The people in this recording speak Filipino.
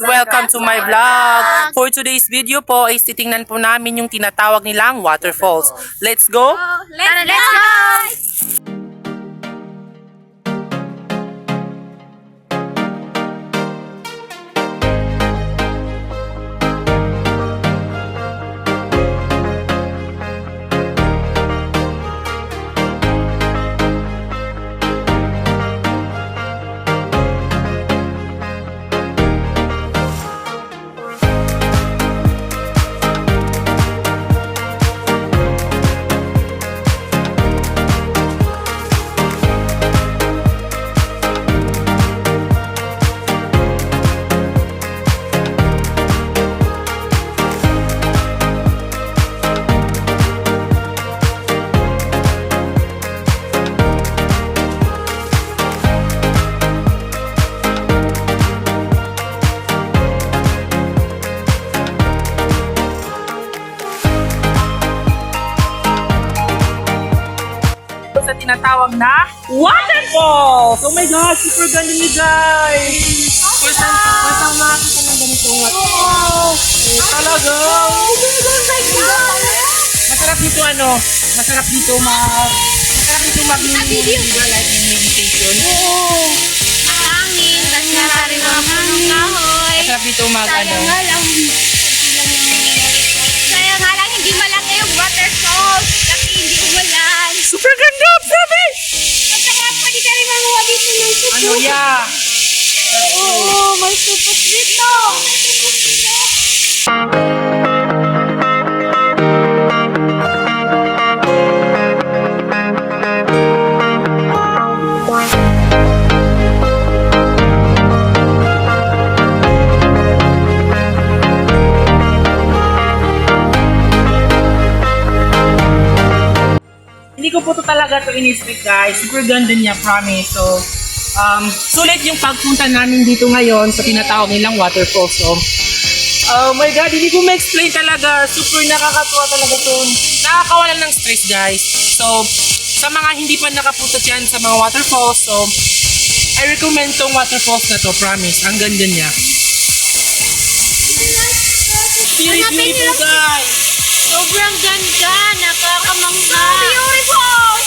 Welcome to my vlog. For today's video po ay titingnan po namin yung tinatawag nilang waterfalls. Let's go! Let's go! Sa tinatawag na waterfalls! Oh my gosh, super ganda ni guys! First time makakita ng ganitong waterfalls. Talaga! Masarap dito masarap dito mag-diba like yung meditation. Hangin, tas narariwang ng kahoy. Masarap dito Sayang nga lang hindi malaki yung waterfalls kasi hindi umulan. Super ganda, sabi! At saka pwede ka rin mamuha dito ng supot. Ano yeah? Oo, may supot dito. Hindi ko po to talaga to in-expect guys. Super ganda niya, promise. So, sulit yung pagpunta namin dito ngayon sa tinatawag nilang waterfalls. So, oh my God, hindi ko ma-explain talaga. Super nakakatuwa talaga to. Nakakawalan ng stress guys. So, sa mga hindi pa nakapunta dyan sa mga waterfalls, so, I recommend tong waterfalls na to, promise. Ang ganda niya. Beautiful guys. Sobrang ganda, nakakamangga. Beautiful!